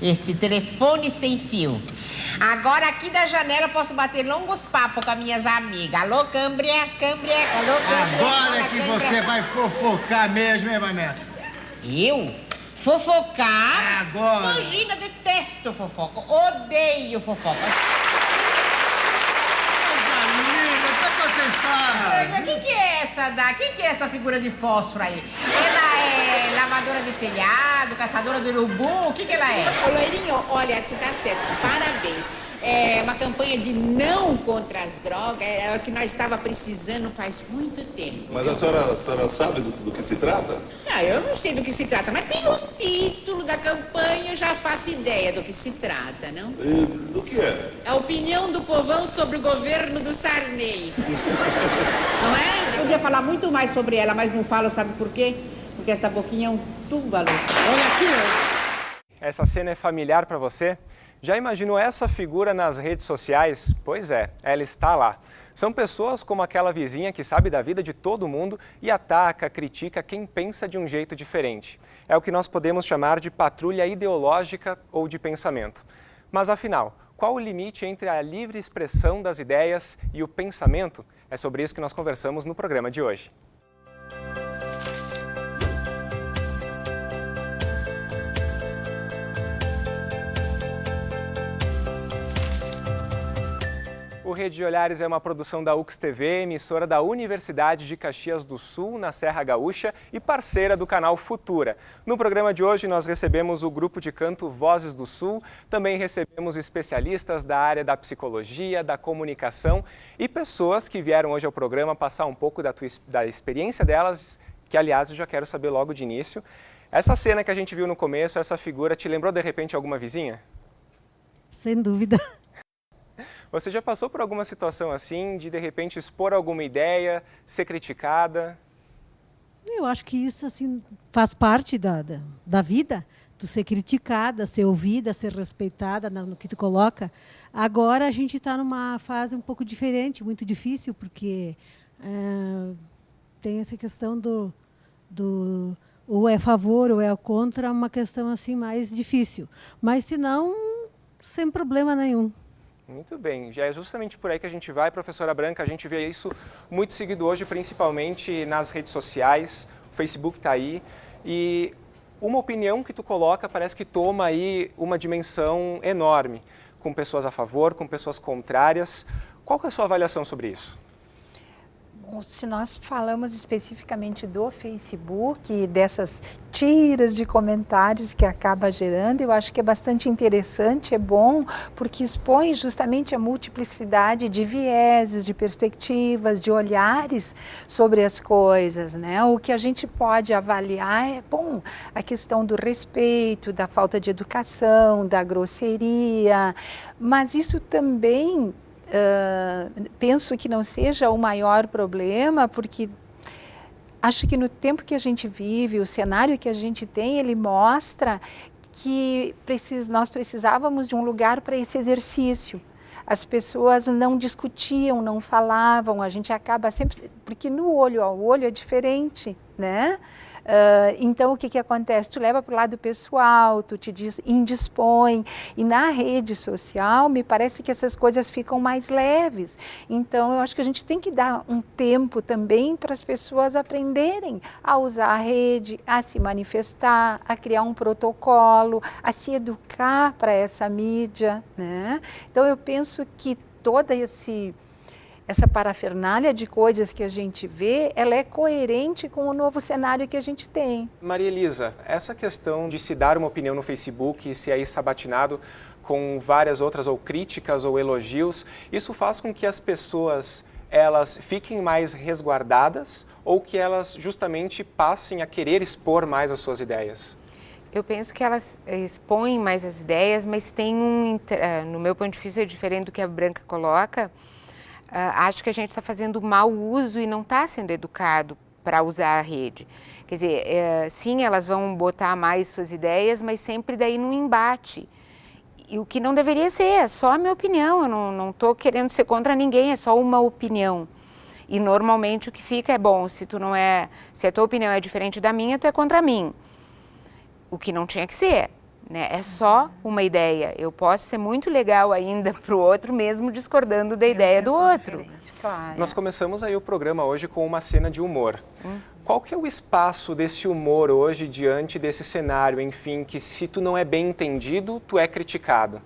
Este telefone sem fio. Agora aqui da janela eu posso bater longos papos com as minhas amigas. Alô, Câmbria, alô, Câmbria. Agora que você vai fofocar mesmo, hein, Vanessa? Eu? Fofocar? Agora. Imagina, detesto fofoca. Odeio fofoca. Mas quem que é essa quem que é essa figura de fósforo aí? Ela é lavadora de telhado, caçadora do urubu? O que ela é? Ô, Loirinho, olha, você tá certo, parabéns. É uma campanha de não contra as drogas, é o que nós estava precisando faz muito tempo. Mas a senhora sabe do que se trata? Ah, eu não sei do que se trata, mas pelo título da campanha eu já faço ideia do que se trata, não? E do que é? A opinião do povão sobre o governo do Sarney. Não é? Eu podia falar muito mais sobre ela, mas não falo, sabe por quê? Porque essa boquinha é um túbalo. Olha aqui, ó. Essa cena é familiar para você? Já imaginou essa figura nas redes sociais? Pois é, ela está lá. São pessoas como aquela vizinha que sabe da vida de todo mundo e ataca, critica quem pensa de um jeito diferente. É o que nós podemos chamar de patrulha ideológica ou de pensamento. Mas afinal, qual o limite entre a livre expressão das ideias e o pensamento? É sobre isso que nós conversamos no programa de hoje. O Rede de Olhares é uma produção da UX-TV, emissora da Universidade de Caxias do Sul, na Serra Gaúcha, e parceira do canal Futura. No programa de hoje, nós recebemos o grupo de canto Vozes do Sul, também recebemos especialistas da área da psicologia, da comunicação e pessoas que vieram hoje ao programa passar um pouco da experiência delas, que, aliás, eu já quero saber logo de início. Essa cena que a gente viu no começo, essa figura, te lembrou, de repente, alguma vizinha? Sem dúvida. Você já passou por alguma situação assim, de repente expor alguma ideia, ser criticada? Eu acho que isso assim, faz parte da vida, tu ser criticada, ser ouvida, ser respeitada no que tu coloca. Agora a gente está numa fase um pouco diferente, muito difícil, porque tem essa questão do ou é a favor ou é contra, uma questão assim mais difícil. Mas se não, sem problema nenhum. Muito bem, já é justamente por aí que a gente vai, professora Branca. A gente vê isso muito seguido hoje, principalmente nas redes sociais, o Facebook está aí, e uma opinião que tu coloca parece que toma aí uma dimensão enorme, com pessoas a favor, com pessoas contrárias. Qual que é a sua avaliação sobre isso? Bom, se nós falamos especificamente do Facebook, dessas tiras de comentários que acaba gerando, eu acho que é bastante interessante, é bom, porque expõe justamente a multiplicidade de vieses, de perspectivas, de olhares sobre as coisas, né? O que a gente pode avaliar é, bom, a questão do respeito, da falta de educação, da grosseria, mas isso também penso que não seja o maior problema, porque acho que no tempo que a gente vive, o cenário que a gente tem, ele mostra que nós precisávamos de um lugar para esse exercício. As pessoas não discutiam, não falavam, a gente acaba sempre... Porque no olho ao olho é diferente, né? Então, o que acontece? Tu leva para o lado pessoal, tu te indispõe, e na rede social me parece que essas coisas ficam mais leves. Então, eu acho que a gente tem que dar um tempo também para as pessoas aprenderem a usar a rede, a se manifestar, a criar um protocolo, a se educar para essa mídia, né? Então, eu penso que toda essa parafernália de coisas que a gente vê, ela é coerente com o novo cenário que a gente tem. Maria Elisa, essa questão de se dar uma opinião no Facebook e ser aí sabatinado com várias outras ou críticas ou elogios, isso faz com que as pessoas elas fiquem mais resguardadas ou que elas justamente passem a querer expor mais as suas ideias? Eu penso que elas expõem mais as ideias, mas tem no meu ponto de vista, é diferente do que a Branca coloca. Acho que a gente está fazendo mau uso e não está sendo educado para usar a rede. Quer dizer, sim, elas vão botar mais suas ideias, mas sempre daí num embate. E o que não deveria ser, é só a minha opinião, eu não estou querendo ser contra ninguém, é só uma opinião. E normalmente o que fica é, bom, se a tua opinião é diferente da minha, tu é contra mim. O que não tinha que ser. né? É só uma ideia. Eu posso ser muito legal ainda para o outro, mesmo discordando da ideia do outro. Claro. Nós começamos aí o programa hoje com uma cena de humor. Qual que é o espaço desse humor hoje diante desse cenário, enfim, que se tu não é bem entendido, tu é criticado?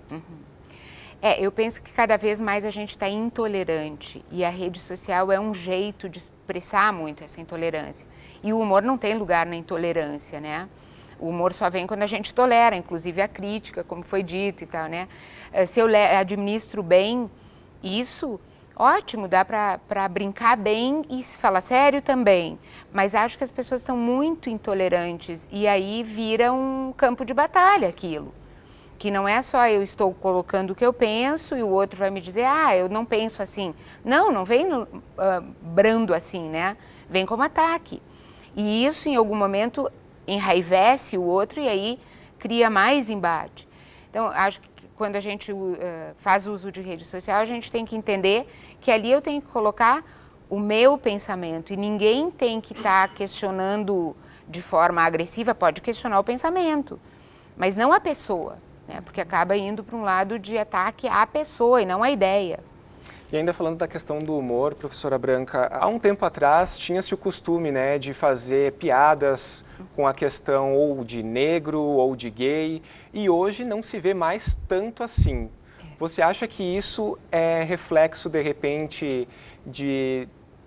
Eu penso que cada vez mais a gente está intolerante e a rede social é um jeito de expressar muito essa intolerância. E o humor não tem lugar na intolerância, né? O humor só vem quando a gente tolera, inclusive a crítica, como foi dito e tal, né? Se eu administro bem isso, ótimo, dá para brincar bem e se falar sério também. Mas acho que as pessoas são muito intolerantes e aí vira um campo de batalha aquilo. Que não é só eu estou colocando o que eu penso e o outro vai me dizer, eu não penso assim. Não vem brando assim, né? Vem como ataque. E isso, em algum momento, enraivece o outro e aí cria mais embate. Então, acho que quando a gente faz uso de rede social, a gente tem que entender que ali eu tenho que colocar o meu pensamento e ninguém tem que estar questionando de forma agressiva, pode questionar o pensamento, mas não a pessoa, né? Porque acaba indo para um lado de ataque à pessoa e não à ideia. E ainda falando da questão do humor, professora Branca, há um tempo atrás tinha-se o costume, né, de fazer piadas com a questão ou de negro ou de gay, e hoje não se vê mais tanto assim. Você acha que isso é reflexo, de repente,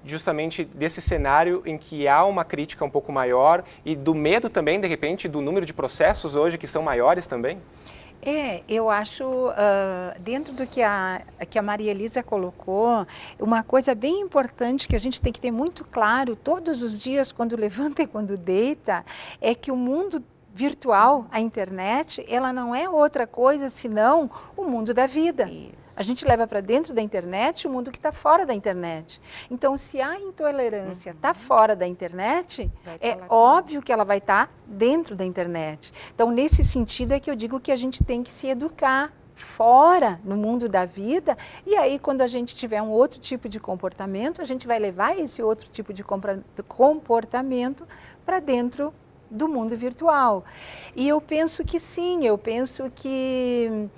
justamente desse cenário em que há uma crítica um pouco maior e do medo também, de repente, do número de processos hoje que são maiores também? Eu acho, dentro do que a Maria Elisa colocou, uma coisa bem importante que a gente tem que ter muito claro todos os dias, quando levanta e quando deita, é que o mundo virtual, a internet, ela não é outra coisa senão o mundo da vida. Isso. A gente leva para dentro da internet o mundo que está fora da internet. Então, se a intolerância está fora da internet, é óbvio que ela vai estar dentro da internet. Então, nesse sentido é que eu digo que a gente tem que se educar fora, no mundo da vida, e aí quando a gente tiver um outro tipo de comportamento, a gente vai levar esse outro tipo de comportamento para dentro do mundo virtual. E eu penso que sim, eu penso que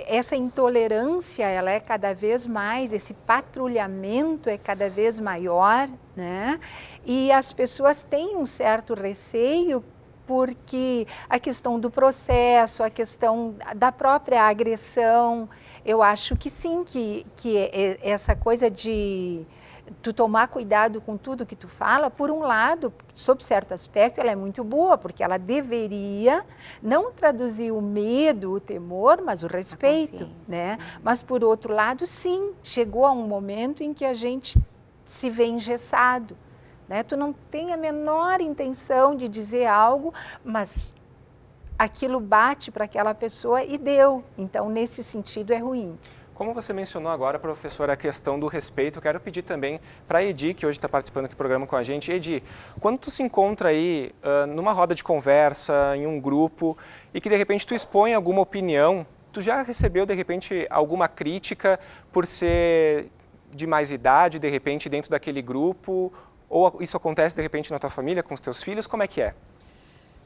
essa intolerância, ela é cada vez mais, esse patrulhamento é cada vez maior, né? E as pessoas têm um certo receio porque a questão do processo, a questão da própria agressão, eu acho que sim, que essa coisa de tu tomar cuidado com tudo que tu fala, por um lado, sob certo aspecto, ela é muito boa, porque ela deveria não traduzir o medo, o temor, mas o respeito, né? Mas, por outro lado, sim, chegou a um momento em que a gente se vê engessado, né? Tu não tem a menor intenção de dizer algo, mas aquilo bate para aquela pessoa e deu. Então, nesse sentido, é ruim. Como você mencionou agora, professora, a questão do respeito, eu quero pedir também para a Edi, que hoje está participando aqui do programa com a gente. Edi, quando tu se encontra aí numa roda de conversa, em um grupo, e que de repente tu expõe alguma opinião, tu já recebeu de repente alguma crítica por ser de mais idade, de repente dentro daquele grupo, ou isso acontece de repente na tua família, com os teus filhos, como é que é?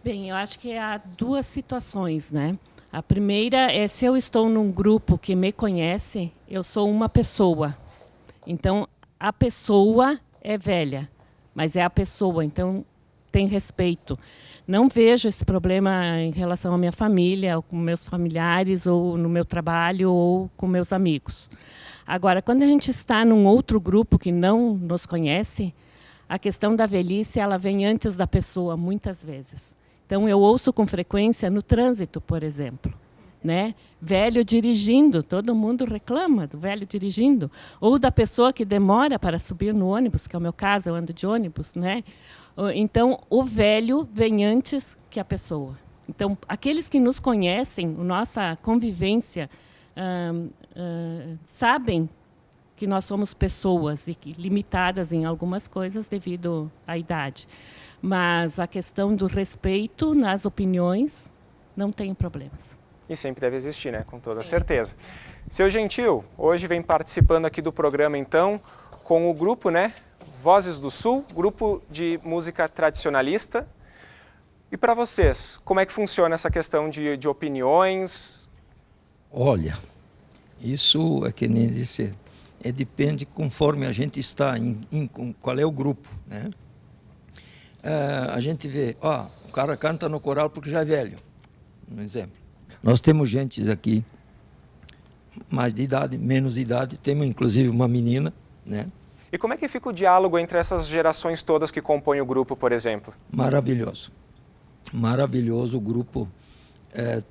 Bem, eu acho que há duas situações, né? A primeira é se eu estou num grupo que me conhece, eu sou uma pessoa. Então, a pessoa é velha, mas é a pessoa, então tem respeito. Não vejo esse problema em relação à minha família, ou com meus familiares, ou no meu trabalho, ou com meus amigos. Agora, quando a gente está num outro grupo que não nos conhece, a questão da velhice ela vem antes da pessoa, muitas vezes. Então, eu ouço com frequência no trânsito, por exemplo, né? Velho dirigindo, todo mundo reclama do velho dirigindo. Ou da pessoa que demora para subir no ônibus, que é o meu caso, eu ando de ônibus, né? Então, o velho vem antes que a pessoa. Então, aqueles que nos conhecem, a nossa convivência, sabem que nós somos pessoas e que limitadas em algumas coisas devido à idade. Mas a questão do respeito nas opiniões não tem problemas. E sempre deve existir, né? Com toda certeza. Seu Gentil, hoje vem participando aqui do programa, então, com o grupo, né? Vozes do Sul, grupo de música tradicionalista. E para vocês, como é que funciona essa questão de opiniões? Olha, isso é que nem disse, depende conforme a gente está, qual é o grupo, né? A gente vê, o cara canta no coral porque já é velho, um exemplo. Nós temos gente aqui, mais de idade, menos de idade, temos inclusive uma menina, né? E como é que fica o diálogo entre essas gerações todas que compõem o grupo, por exemplo? Maravilhoso. Maravilhoso o grupo.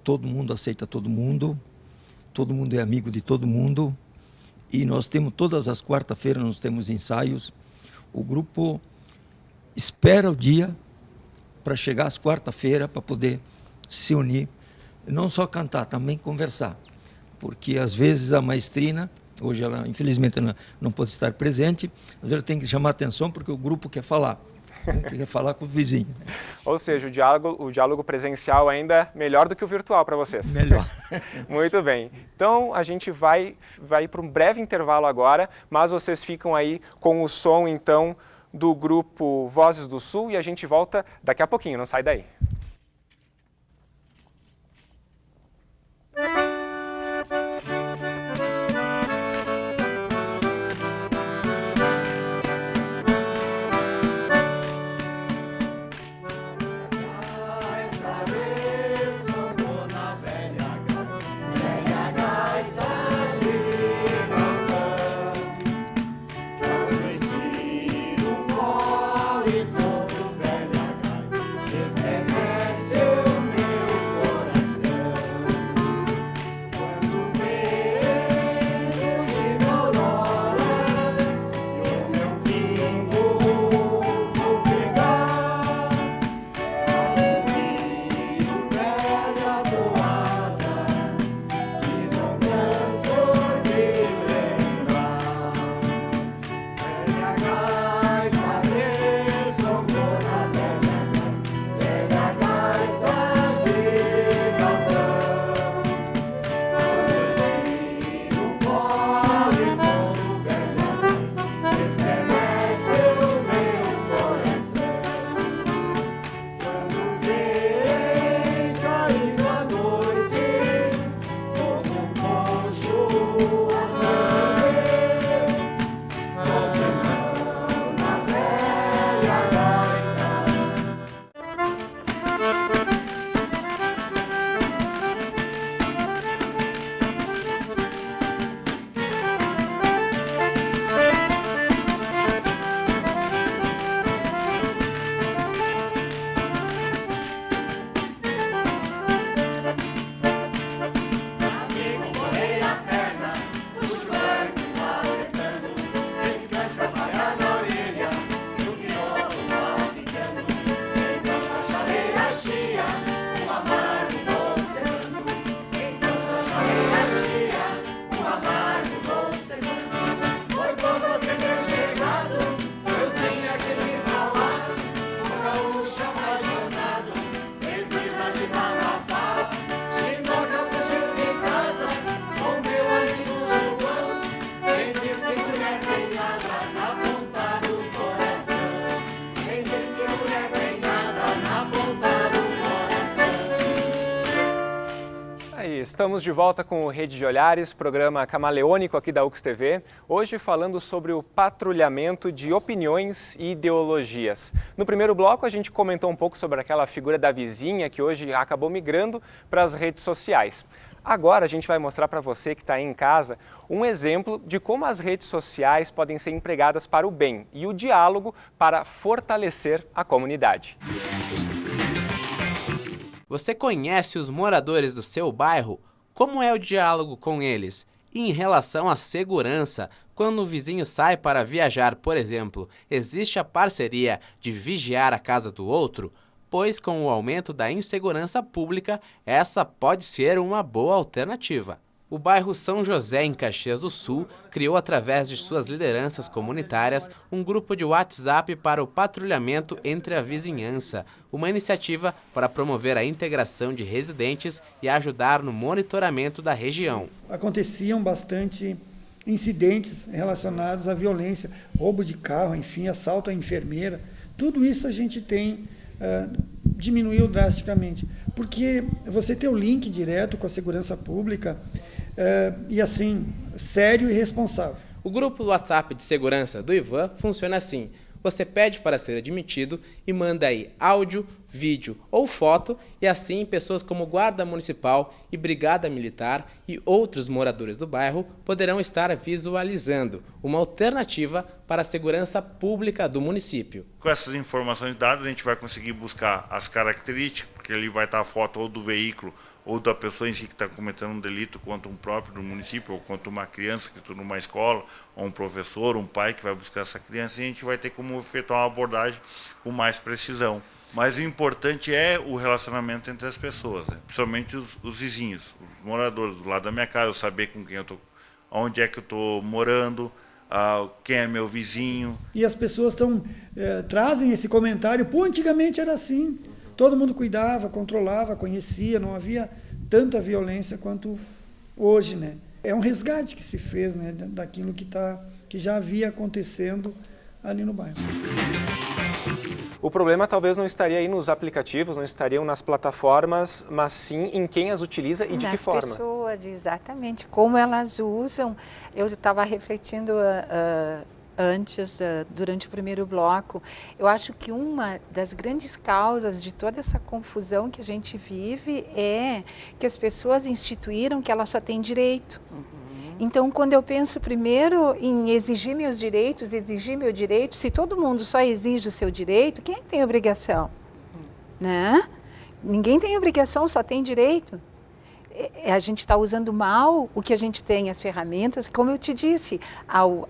Todo mundo aceita todo mundo é amigo de todo mundo. E nós temos, todas as quarta-feiras, nós temos ensaios. O grupo espera o dia para chegar às quarta-feira, para poder se unir. Não só cantar, também conversar. Porque às vezes a maestrina, hoje ela infelizmente não pode estar presente, às vezes tem que chamar atenção porque o grupo quer falar. Quer falar com o vizinho. Ou seja, o diálogo presencial ainda é melhor do que o virtual para vocês. Melhor. Muito bem. Então, a gente vai para um breve intervalo agora, mas vocês ficam aí com o som, então, do grupo Vozes do Sul e a gente volta daqui a pouquinho, não sai daí. Estamos de volta com o Rede de Olhares, programa camaleônico aqui da UX-TV, hoje falando sobre o patrulhamento de opiniões e ideologias. No primeiro bloco a gente comentou um pouco sobre aquela figura da vizinha que hoje acabou migrando para as redes sociais. Agora a gente vai mostrar para você que está aí em casa um exemplo de como as redes sociais podem ser empregadas para o bem e o diálogo para fortalecer a comunidade. Você conhece os moradores do seu bairro? Como é o diálogo com eles? E em relação à segurança, quando o vizinho sai para viajar, por exemplo, existe a parceria de vigiar a casa do outro? Pois com o aumento da insegurança pública, essa pode ser uma boa alternativa. O bairro São José, em Caxias do Sul, criou através de suas lideranças comunitárias um grupo de WhatsApp para o patrulhamento entre a vizinhança, uma iniciativa para promover a integração de residentes e ajudar no monitoramento da região. Aconteciam bastante incidentes relacionados à violência, roubo de carro, enfim, assalto à enfermeira. Tudo isso a gente tem diminuiu drasticamente, porque você tem o link direto com a segurança pública e assim, sério e responsável. O grupo do WhatsApp de segurança do Ivan funciona assim. Você pede para ser admitido e manda aí áudio, vídeo ou foto, e assim pessoas como Guarda Municipal e Brigada Militar e outros moradores do bairro poderão estar visualizando uma alternativa para a segurança pública do município. Com essas informações dadas, a gente vai conseguir buscar as características, porque ali vai estar a foto ou do veículo ou da pessoa em si que está cometendo um delito contra um próprio do município, ou contra uma criança que está numa escola, ou um professor, um pai que vai buscar essa criança, e a gente vai ter como efetuar uma abordagem com mais precisão. Mas o importante é o relacionamento entre as pessoas, né? Principalmente os vizinhos, os moradores do lado da minha casa, eu saber com quem eu estou, onde é que eu estou morando, quem é meu vizinho. E as pessoas trazem esse comentário, pô, antigamente era assim, todo mundo cuidava, controlava, conhecia, não havia tanta violência quanto hoje, né? É um resgate que se fez, né, daquilo que já havia acontecendo ali no bairro. O problema talvez não estaria aí nos aplicativos, não estariam nas plataformas, mas sim em quem as utiliza e de que forma. Nas pessoas, exatamente, como elas usam. Eu estava refletindo antes, durante o primeiro bloco, eu acho que uma das grandes causas de toda essa confusão que a gente vive é que as pessoas instituíram que elas só têm direito. Então, quando eu penso primeiro em exigir meus direitos, exigir meu direito, se todo mundo só exige o seu direito, quem é que tem obrigação? Né? Ninguém tem obrigação, só tem direito. A gente está usando mal o que a gente tem, as ferramentas. Como eu te disse,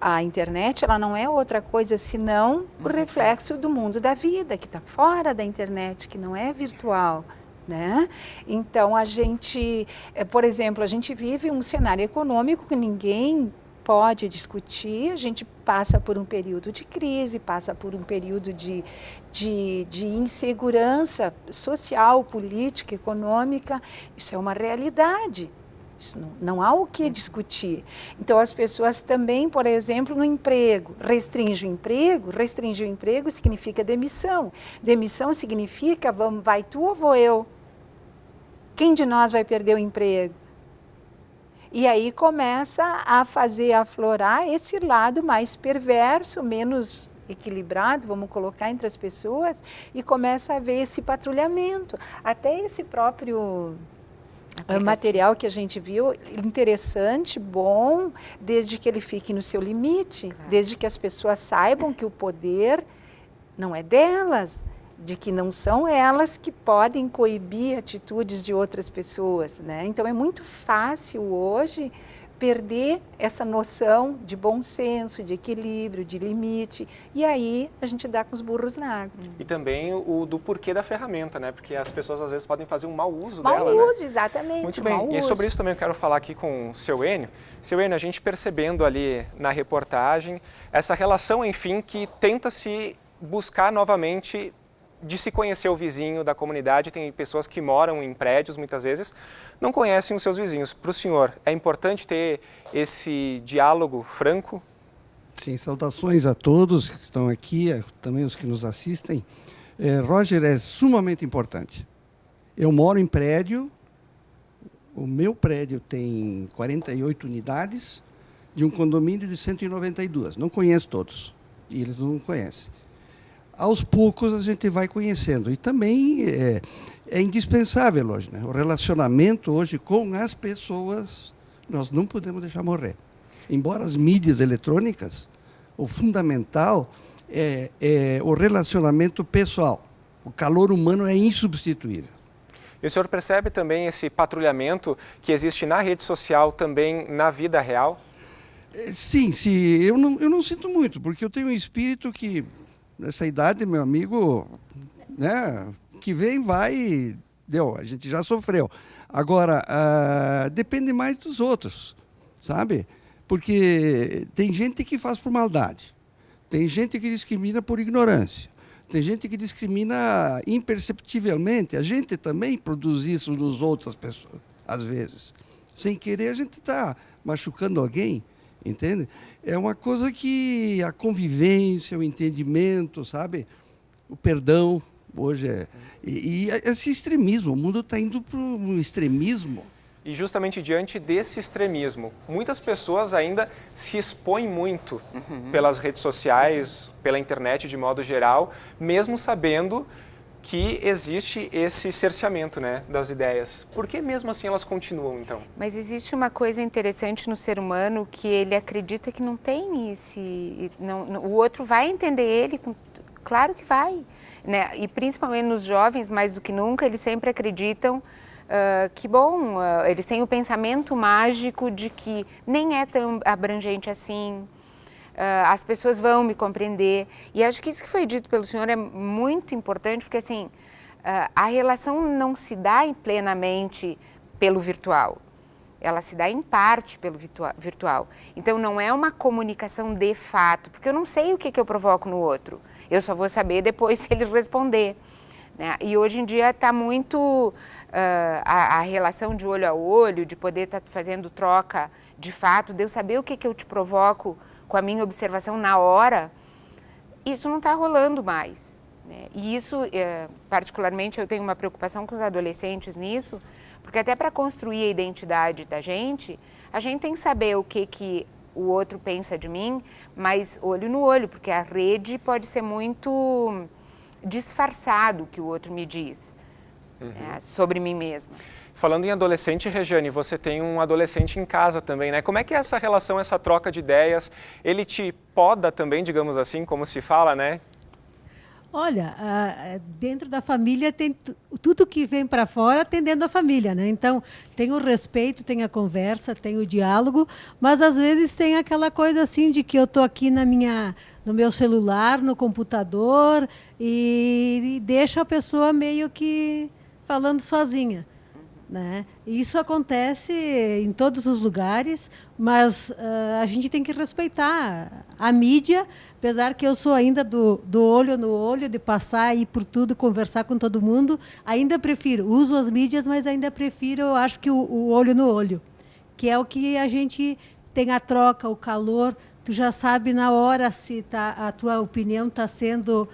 a internet ela não é outra coisa senão o reflexo do mundo da vida, que está fora da internet, que não é virtual. Né? Então, a gente, por exemplo, a gente vive um cenário econômico que ninguém pode discutir, a gente passa por um período de crise, passa por um período de insegurança social, política, econômica, isso é uma realidade. Isso não há o que discutir. Então, as pessoas também, por exemplo, no emprego, restringe o emprego significa demissão. Demissão significa, vai tu ou vou eu? Quem de nós vai perder o emprego? E aí começa a fazer aflorar esse lado mais perverso, menos equilibrado, vamos colocar entre as pessoas, e começa a haver esse patrulhamento. Até esse próprio material que a gente viu, interessante, bom, desde que ele fique no seu limite, desde que as pessoas saibam que o poder não é delas, de que não são elas que podem coibir atitudes de outras pessoas, né? Então é muito fácil hoje perder essa noção de bom senso, de equilíbrio, de limite, e aí a gente dá com os burros na água. E também o do porquê da ferramenta, né? Porque as pessoas às vezes podem fazer um mau uso dela, né? Mau uso, exatamente. Muito bem, e sobre isso também eu quero falar aqui com o seu Enio. Seu Enio, a gente percebendo ali na reportagem essa relação, enfim, que tenta se buscar novamente de se conhecer o vizinho da comunidade. Tem pessoas que moram em prédios, muitas vezes, não conhecem os seus vizinhos. Para o senhor, é importante ter esse diálogo franco? Sim, saudações a todos que estão aqui, também os que nos assistem. Roger, é sumamente importante. Eu moro em prédio, o meu prédio tem 48 unidades, de um condomínio de 192. Não conheço todos, e eles não conhecem. Aos poucos a gente vai conhecendo. E também é indispensável hoje, né? O relacionamento hoje com as pessoas, nós não podemos deixar morrer. Embora as mídias eletrônicas, o fundamental é o relacionamento pessoal. O calor humano é insubstituível. E o senhor percebe também esse patrulhamento que existe na rede social, também na vida real? Sim, eu não sinto muito, porque eu tenho um espírito que... Nessa idade, meu amigo, né, que vem, vai, deu, a gente já sofreu. Agora, depende mais dos outros, sabe? Porque tem gente que faz por maldade, tem gente que discrimina por ignorância, tem gente que discrimina imperceptivelmente. A gente também produz isso nos outras pessoas, às vezes. Sem querer, a gente está machucando alguém. Entende? É uma coisa que a convivência, o entendimento, sabe? O perdão, Hoje e esse extremismo, o mundo está indo para um extremismo. E justamente diante desse extremismo, muitas pessoas ainda se expõem muito pelas redes sociais, pela internet de modo geral, mesmo sabendo que existe esse cerceamento, né, das ideias. Por que mesmo assim elas continuam, então? Mas existe uma coisa interessante no ser humano que ele acredita que não tem o outro vai entender ele, claro que vai, né? E principalmente nos jovens, mais do que nunca, eles sempre acreditam que bom, eles têm o pensamento mágico de que nem é tão abrangente assim, as pessoas vão me compreender. E acho que isso que foi dito pelo senhor é muito importante, porque assim, a relação não se dá plenamente pelo virtual, ela se dá em parte pelo virtual. Então não é uma comunicação de fato, porque eu não sei o que eu provoco no outro, eu só vou saber depois se ele responder. E hoje em dia está muito a relação de olho a olho, de poder estar fazendo troca de fato, de eu saber o que eu te provoco com a minha observação na hora, isso não está rolando mais. E isso, particularmente, eu tenho uma preocupação com os adolescentes nisso, porque até para construir a identidade da gente, a gente tem que saber o que o outro pensa de mim, mas olho no olho, porque a rede pode ser muito disfarçado o que o outro me diz sobre mim mesma. Falando em adolescente, Rejane, você tem um adolescente em casa também, né? Como é que é essa relação, essa troca de ideias? Ele te poda também, digamos assim, como se fala, né? Olha, dentro da família tem tudo que vem para fora tem dentro da família, né? Então tem o respeito, tem a conversa, tem o diálogo, mas às vezes tem aquela coisa assim de que eu tô aqui no meu celular, no computador e deixo a pessoa meio que falando sozinha, né? Isso acontece em todos os lugares, mas a gente tem que respeitar a mídia. Apesar que eu sou ainda do olho no olho, de passar e ir por tudo, conversar com todo mundo, ainda prefiro, uso as mídias, mas ainda prefiro, eu acho que o olho no olho, que é o que a gente tem a troca, o calor, tu já sabe na hora se a tua opinião está sendo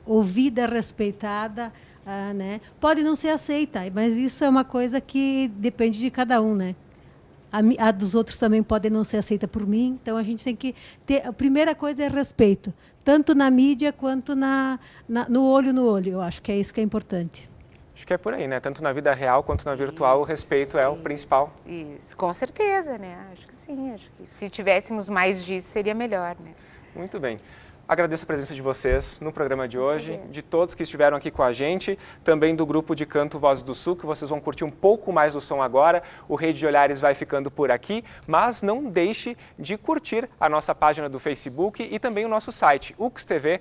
ouvida, respeitada, né? Pode não ser aceita, mas isso é uma coisa que depende de cada um, né? A dos outros também pode não ser aceita por mim, então a gente tem que ter... A primeira coisa é respeito, tanto na mídia quanto no olho no olho. Eu acho que é isso que é importante. Acho que é por aí, né? Tanto na vida real quanto na virtual, o respeito é o principal. Isso, com certeza, né? Acho que sim, acho que se tivéssemos mais disso seria melhor, né? Muito bem. Agradeço a presença de vocês no programa de hoje, de todos que estiveram aqui com a gente, também do grupo de canto Vozes do Sul, que vocês vão curtir um pouco mais do som agora. O Rede de Olhares vai ficando por aqui, mas não deixe de curtir a nossa página do Facebook e também o nosso site, uxtv.com.br,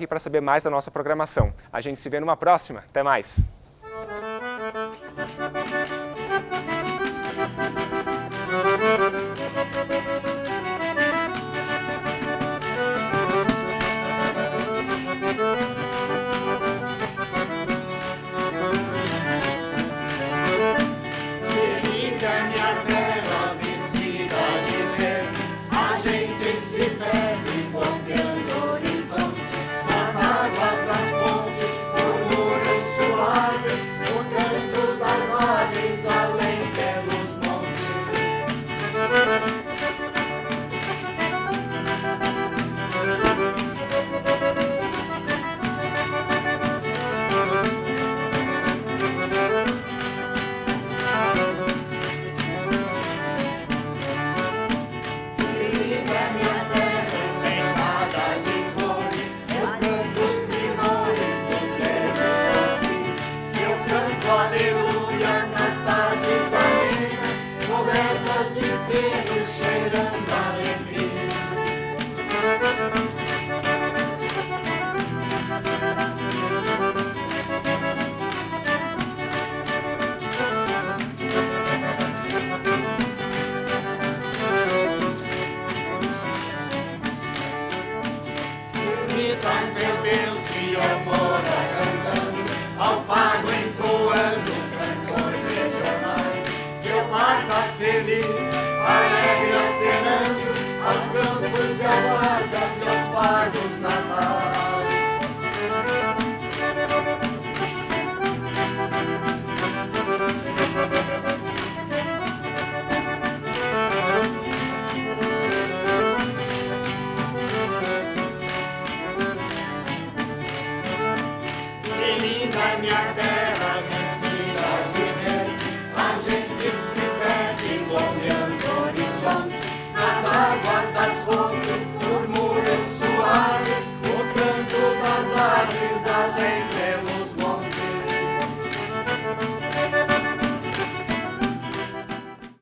para saber mais da nossa programação. A gente se vê numa próxima. Até mais! Feliz.